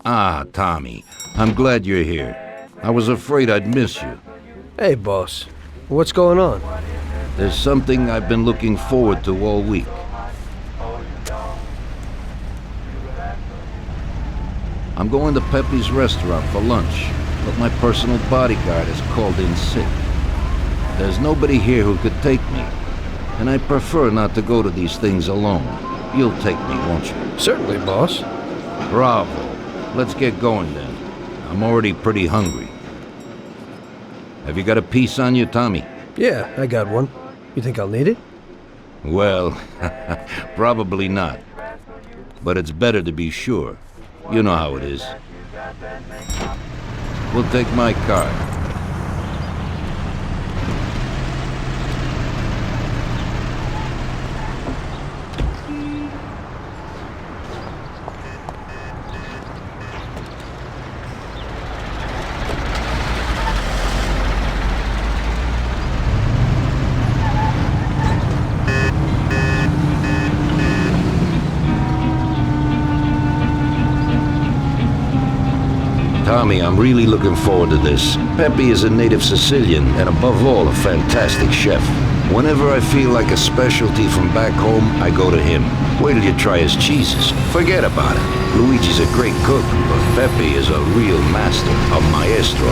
Ah, Tommy, I'm glad you're here. I was afraid I'd miss you. Hey, boss. What's going on? There's something I've been looking forward to all week. I'm going to Pepe's restaurant for lunch, but my personal bodyguard has called in sick. There's nobody here who could take me, and I prefer not to go to these things alone. You'll take me, won't you? Certainly, boss. Bravo. Let's get going then. I'm already pretty hungry. Have you got a piece on you, Tommy? Yeah, I got one. You think I'll need it? Well, probably not. But it's better to be sure. You know how it is. We'll take my card. Tommy, I'm really looking forward to this. Pepe is a native Sicilian and above all, a fantastic chef. Whenever I feel like a specialty from back home, I go to him. Wait till you try his cheeses. Forget about it. Luigi's a great cook, but Pepe is a real master, a maestro.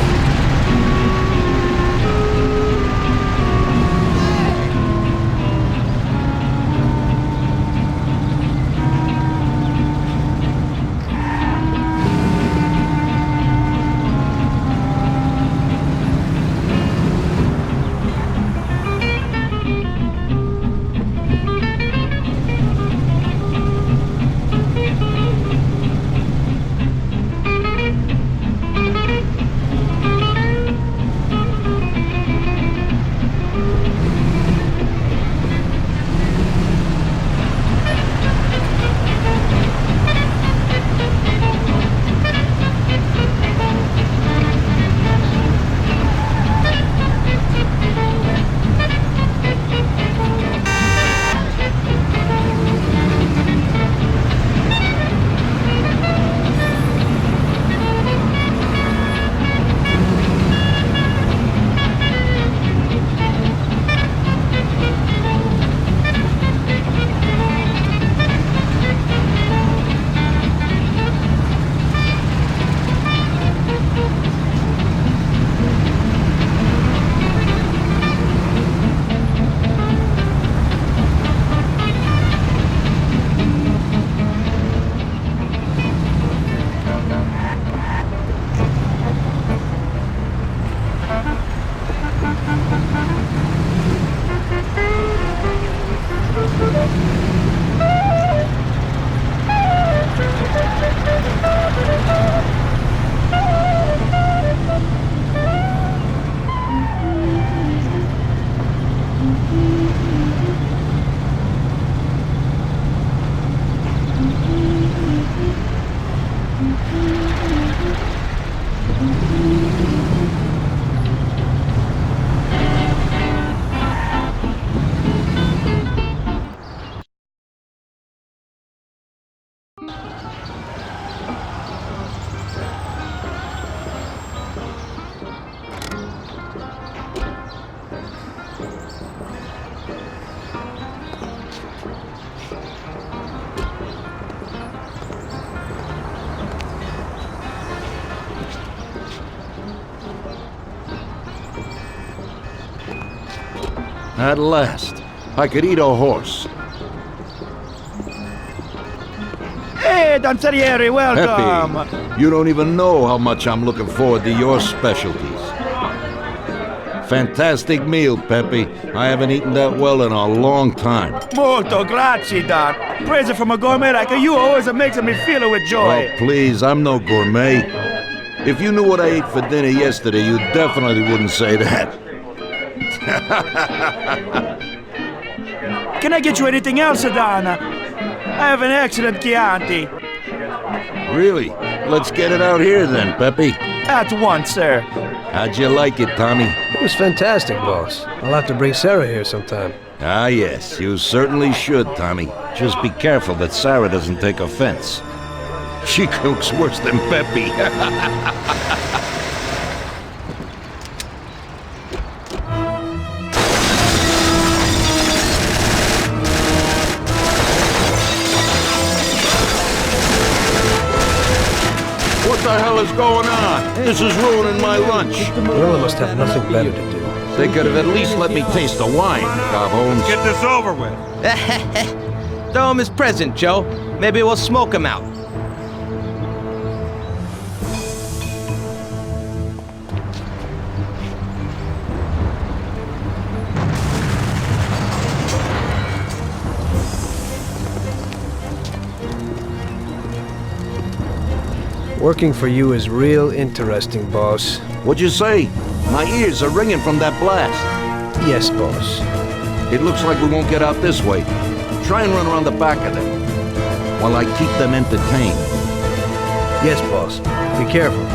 At last, I could eat a horse. Hey, Danzarieri, welcome! Pepe, you don't even know how much I'm looking forward to your specialties. Fantastic meal, Pepe. I haven't eaten that well in a long time. Molto grazie, Don. Praise from a gourmet like you always makes me feel with joy. Oh, please, I'm no gourmet. If you knew what I ate for dinner yesterday, you definitely wouldn't say that. Can I get you anything else, Don? I have an excellent Chianti. Really? Let's get it out here then, Pepe. At once, sir. How'd you like it, Tommy? It was fantastic, boss. I'll have to bring Sarah here sometime. Ah, yes, you certainly should, Tommy. Just be careful that Sarah doesn't take offense. She cooks worse than Pepe. What the hell is going on? This is ruining my lunch. Well, I must have nothing better to do. They could have at least let me taste the wine, Cobb Holmes. Get this over with. Throw him his present, Joe. Maybe we'll smoke him out. Working for you is real interesting, boss. What'd you say? My ears are ringing from that blast. Yes, boss. It looks like we won't get out this way. Try and run around the back of them while I keep them entertained. Yes, boss. Be careful.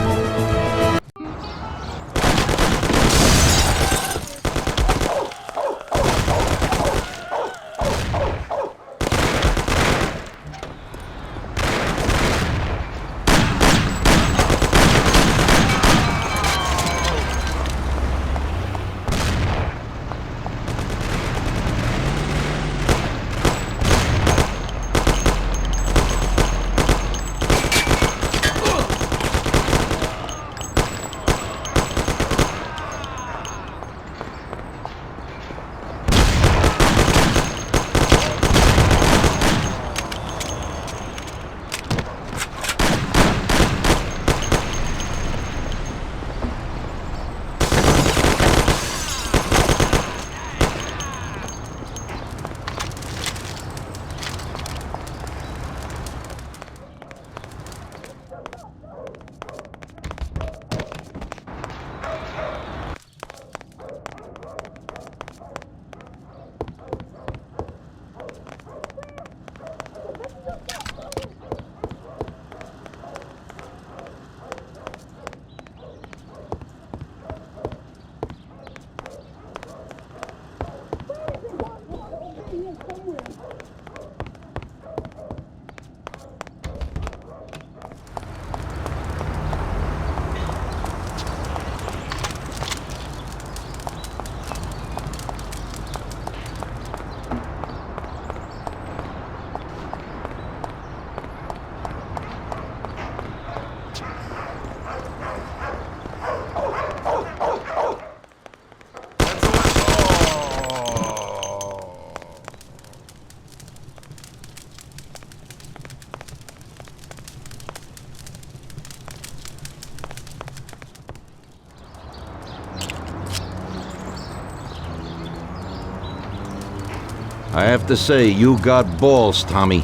I have to say, you got balls, Tommy.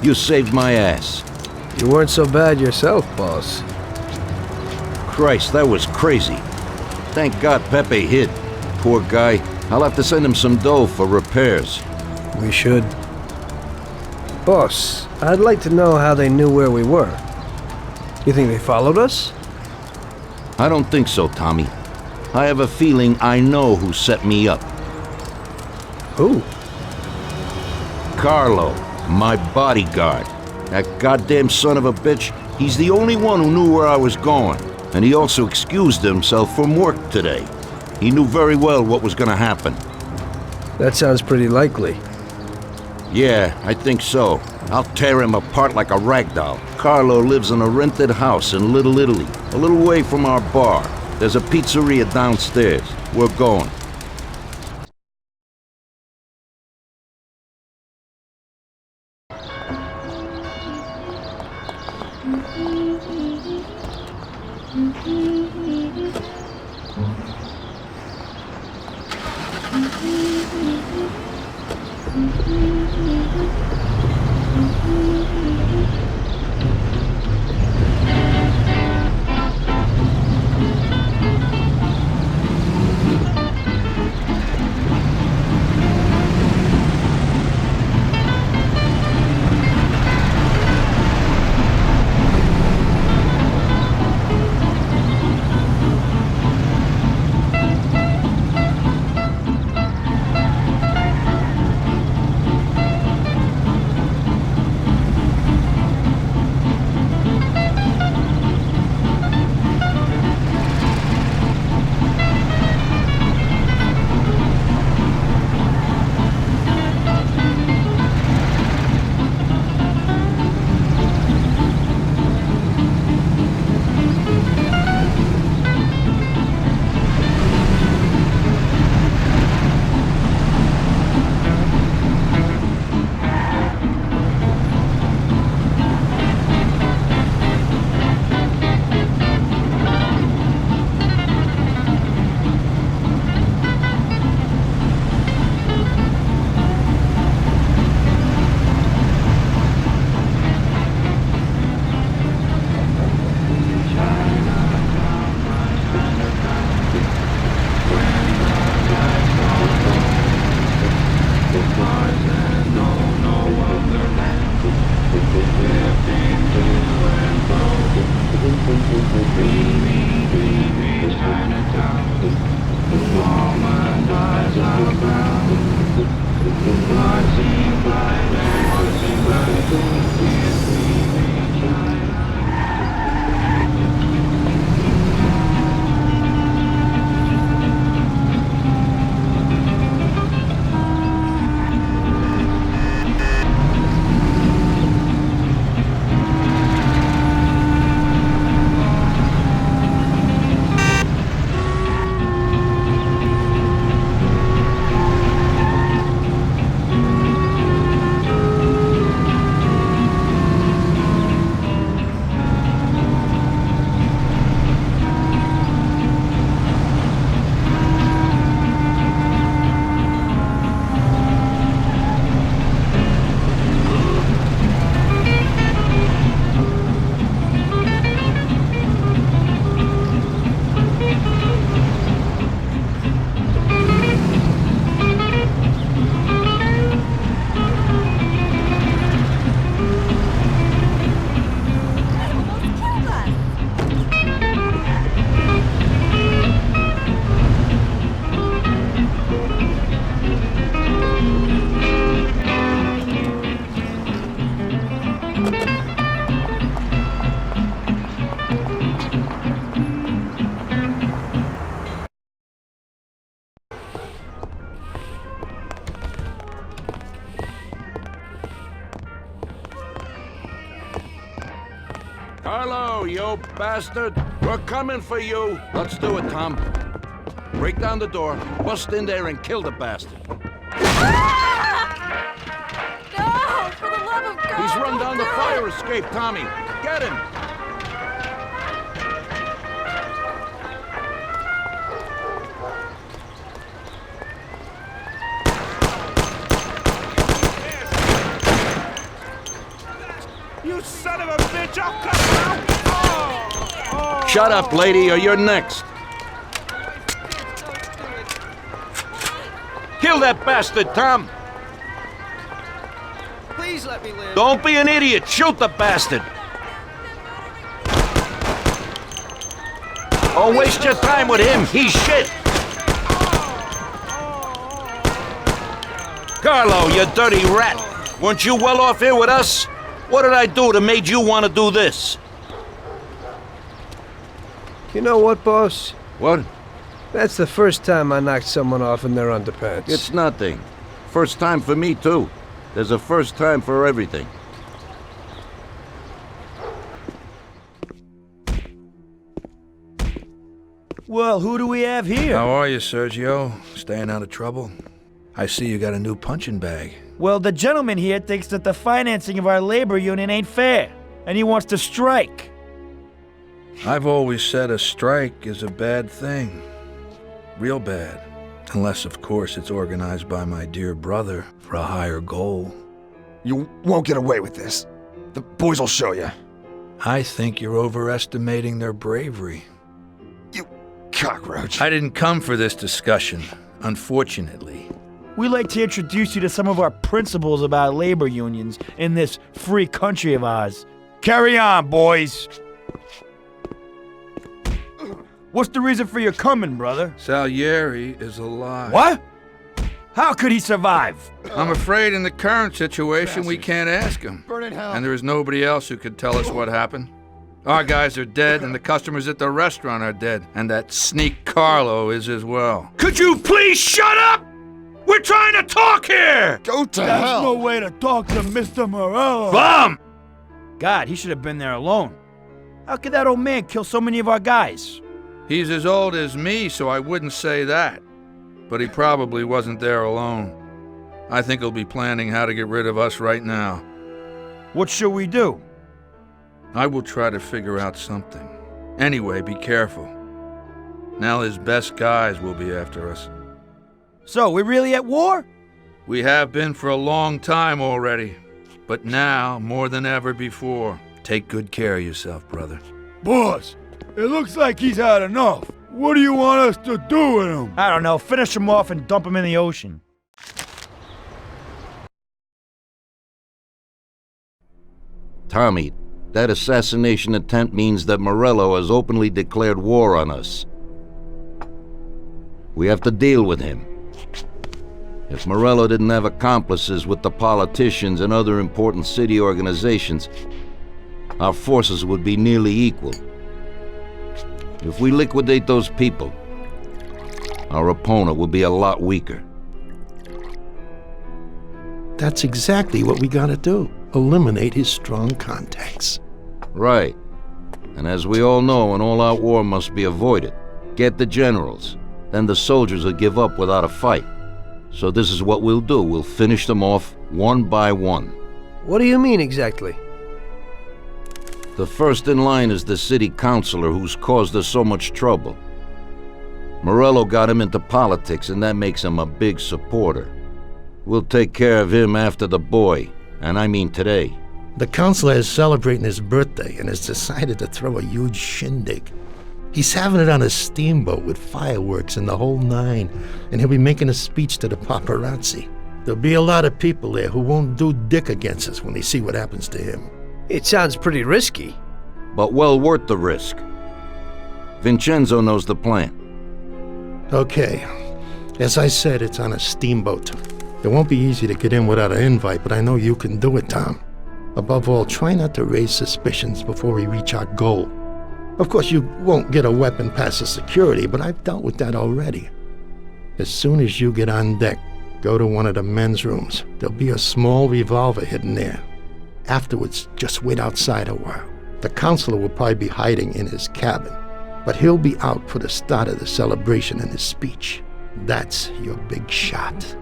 You saved my ass. You weren't so bad yourself, boss. Christ, that was crazy. Thank God Pepe hid. Poor guy. I'll have to send him some dough for repairs. We should. Boss, I'd like to know how they knew where we were. You think they followed us? I don't think so, Tommy. I have a feeling I know who set me up. Who? Carlo, my bodyguard. That goddamn son of a bitch, he's the only one who knew where I was going. And he also excused himself from work today. He knew very well what was gonna happen. That sounds pretty likely. Yeah, I think so. I'll tear him apart like a rag doll. Carlo lives in a rented house in Little Italy, a little way from our bar. There's a pizzeria downstairs. We're going. Carlo, you bastard! We're coming for you! Let's do it, Tom. Break down the door, bust in there and kill the bastard. No! For the love of God! He's run down the don't do fire it! escape, Tommy! Get him! You son of a bitch! I'll cut you out! Oh. Shut up, lady, or you're next. Kill that bastard, Tom! Please let me live. Don't be an idiot! Shoot the bastard! Don't waste your time with him! He's shit! Carlo, you dirty rat! Weren't you well off here with us? What did I do that made you want to do this? You know what, boss? What? That's the first time I knocked someone off in their underpants. It's nothing. First time for me, too. There's a first time for everything. Well, who do we have here? How are you, Sergio? Staying out of trouble? I see you got a new punching bag. Well, the gentleman here thinks that the financing of our labor union ain't fair, and he wants to strike. I've always said a strike is a bad thing. Real bad. Unless, of course, it's organized by my dear brother for a higher goal. You won't get away with this. The boys will show you. I think you're overestimating their bravery. You cockroach. I didn't come for this discussion, unfortunately. We'd like to introduce you to some of our principles about labor unions in this free country of ours. Carry on, boys. What's the reason for your coming, brother? Salieri is alive. What? How could he survive? I'm afraid in the current situation we can't ask him. Burn in hell. And there is nobody else who could tell us what happened. Our guys are dead, and the customers at the restaurant are dead. And that sneak Carlo is as well. Could you please shut up? We're trying to talk here! Go to That's hell. no way to talk to Mr. Morello. Bum! God, he should have been there alone. How could that old man kill so many of our guys? He's as old as me, so I wouldn't say that. But he probably wasn't there alone. I think he'll be planning how to get rid of us right now. What should we do? I will try to figure out something. Anyway, be careful. Now his best guys will be after us. So, we're really at war? We have been for a long time already. But now, more than ever before, take good care of yourself, brother. Boss, it looks like he's had enough. What do you want us to do with him? I don't know. Finish him off and dump him in the ocean. Tommy, that assassination attempt means that Morello has openly declared war on us. We have to deal with him. If Morello didn't have accomplices with the politicians and other important city organizations, our forces would be nearly equal. If we liquidate those people, our opponent will be a lot weaker. That's exactly what we gotta do. Eliminate his strong contacts. Right. And as we all know, an all-out war must be avoided. Get the generals. Then the soldiers will give up without a fight. So this is what we'll do. We'll finish them off one by one. What do you mean exactly? The first in line is the city councilor who's caused us so much trouble. Morello got him into politics, and that makes him a big supporter. We'll take care of him after the boy, and I mean today. The councilor is celebrating his birthday and has decided to throw a huge shindig. He's having it on a steamboat with fireworks and the whole nine, and he'll be making a speech to the paparazzi. There'll be a lot of people there who won't do dick against us when they see what happens to him. It sounds pretty risky. But well worth the risk. Vincenzo knows the plan. Okay. As I said, it's on a steamboat. It won't be easy to get in without an invite, but I know you can do it, Tom. Above all, try not to raise suspicions before we reach our goal. Of course, you won't get a weapon past the security, but I've dealt with that already. As soon as you get on deck, go to one of the men's rooms. There'll be a small revolver hidden there. Afterwards, just wait outside a while. The counselor will probably be hiding in his cabin, but he'll be out for the start of the celebration and his speech. That's your big shot.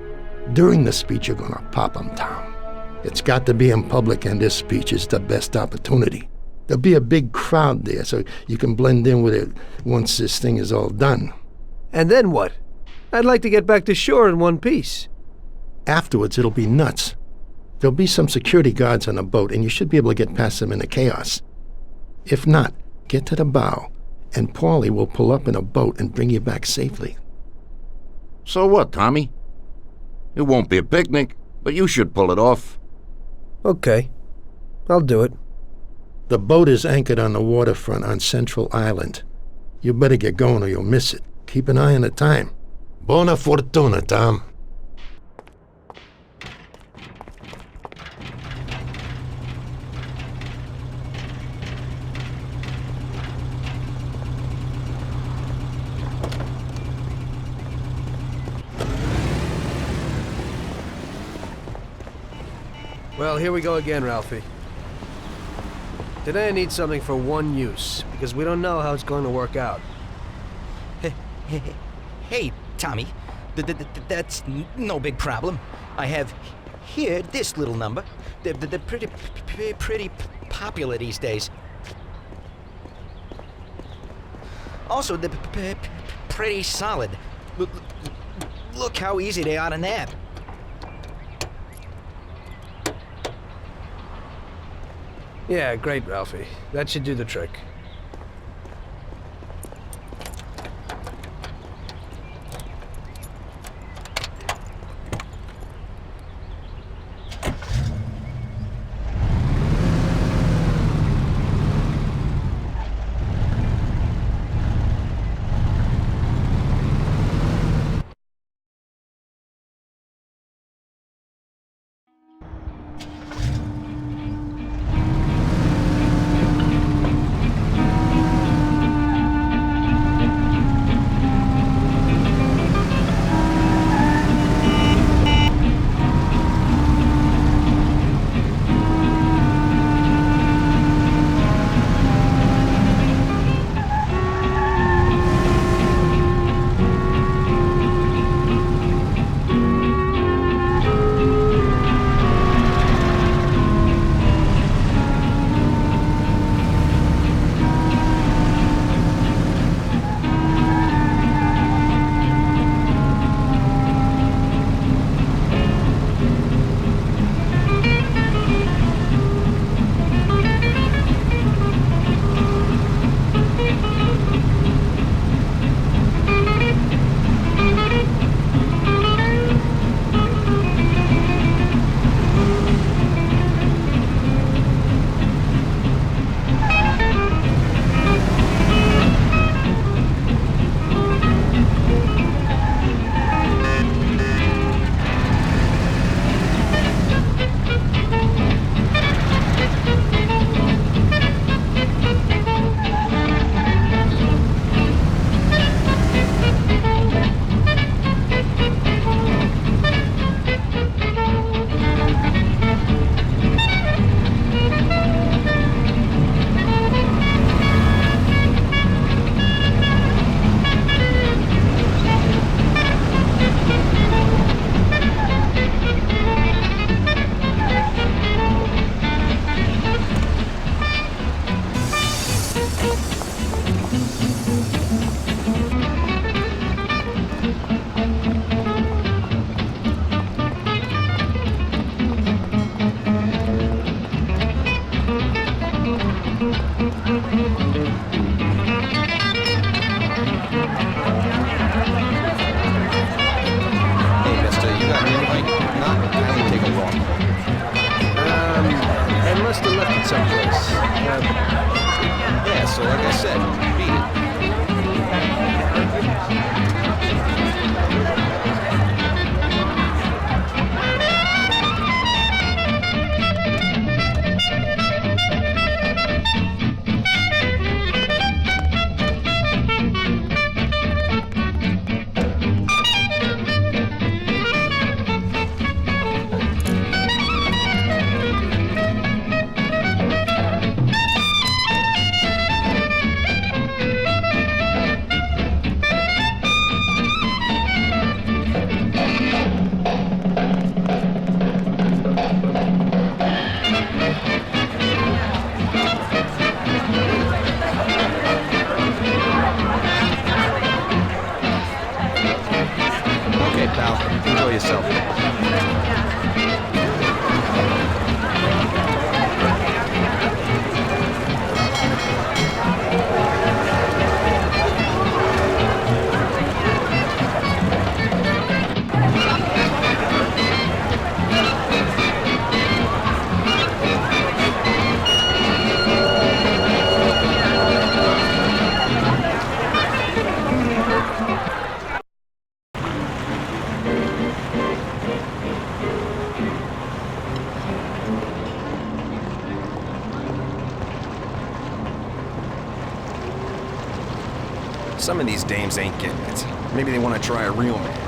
During the speech, you're gonna pop him, Tom. It's got to be in public, and this speech is the best opportunity. There'll be a big crowd there, so you can blend in with it once this thing is all done. And then what? I'd like to get back to shore in one piece. Afterwards, it'll be nuts. There'll be some security guards on the boat, and you should be able to get past them in the chaos. If not, get to the bow, and Paulie will pull up in a boat and bring you back safely. So what, Tommy? It won't be a picnic, but you should pull it off. Okay. I'll do it. The boat is anchored on the waterfront on Central Island. You better get going or you'll miss it. Keep an eye on the time. Buona fortuna, Tom. Well, here we go again, Ralphie. Today I need something for one use, because we don't know how it's going to work out. Hey, Tommy. That's no big problem. I have here this little number. They're pretty popular these days. Also, they're pretty solid. Look how easy they are to nab. Yeah, great, Ralphie. That should do the trick. Some of these dames ain't getting it. Maybe they want to try a real man.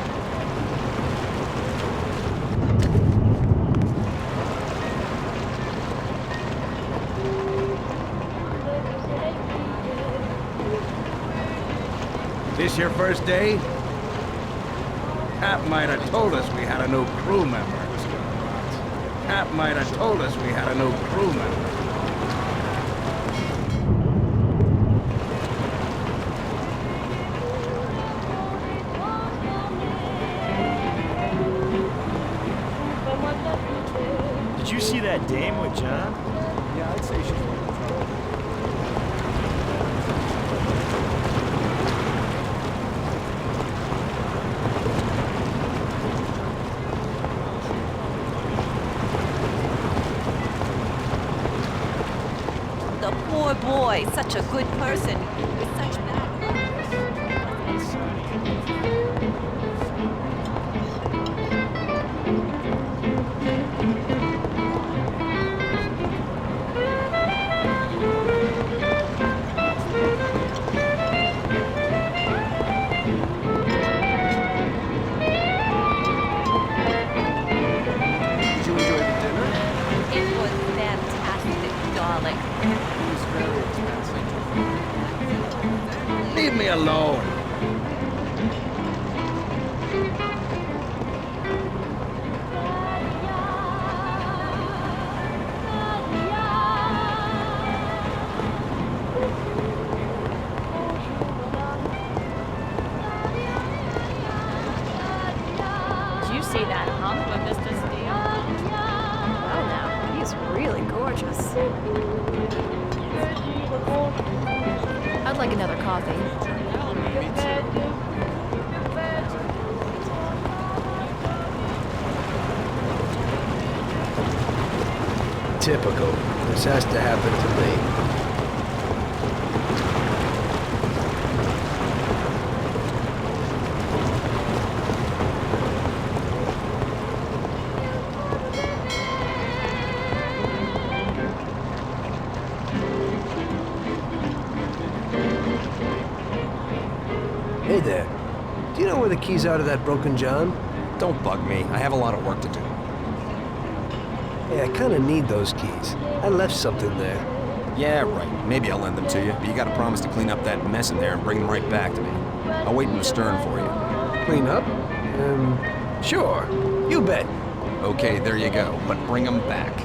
This your first day? Cap might have told us we had a new crew member. Cap might have told us we had a new crew member. Did you see that dame with John? Yeah, I'd say she's worth the trouble. The poor boy, such a good person, with such bad. Did you enjoy the dinner? It was fantastic, darling. It's very expensive. Leave me alone. Did you see that hunk of Mr. Steele? Well now, he's really gorgeous. I'd like another coffee. Typical. This has to happen to me. Hey there. Do you know where the keys are to that broken John? Don't bug me. I have a lot of work to do. Hey, I kinda need those keys. I left something there. Yeah, right. Maybe I'll lend them to you, but you gotta promise to clean up that mess in there and bring them right back to me. I'll wait in the stern for you. Clean up? Sure. You bet. Okay, there you go, but bring them back.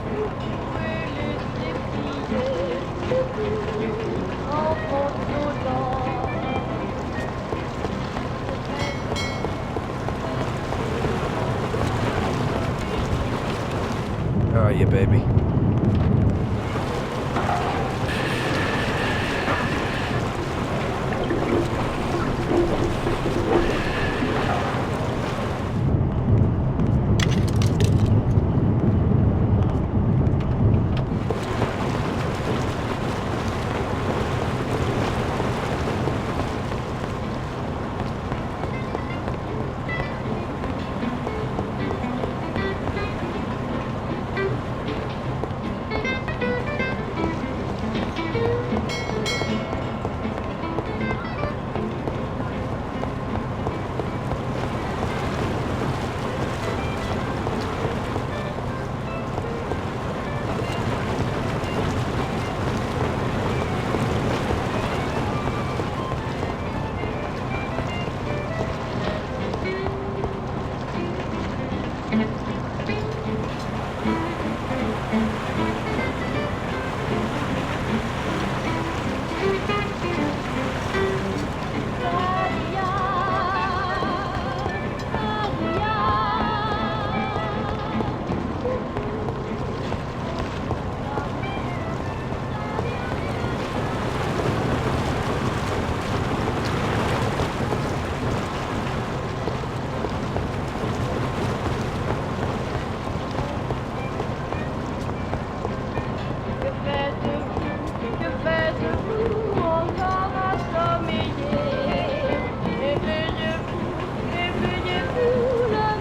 How are you, baby?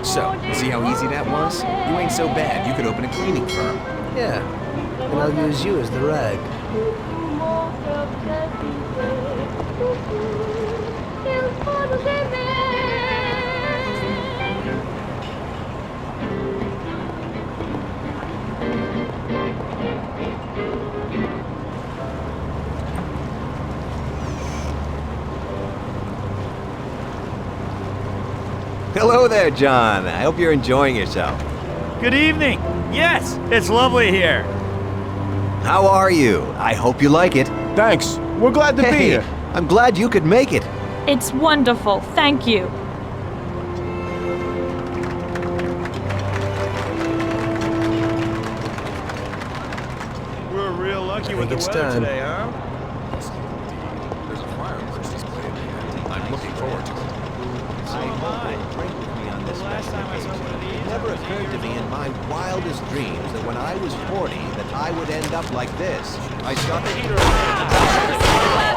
So, see how easy that was? You ain't so bad. You could open a cleaning firm. Yeah. And I'll use you as the rag. Hello there, John. I hope you're enjoying yourself. Good evening. Yes, it's lovely here. How are you? I hope you like it. Thanks. We're glad to be here. I'm glad you could make it. It's wonderful. Thank you. We're real lucky with think the it's weather time. today, huh? There's a fireworks display at the end. I'm looking forward to it. I hope you'll drink with me on this special occasion. It never occurred to me in my wildest dreams that when I was 40 that I would end up like this. I shot the heater.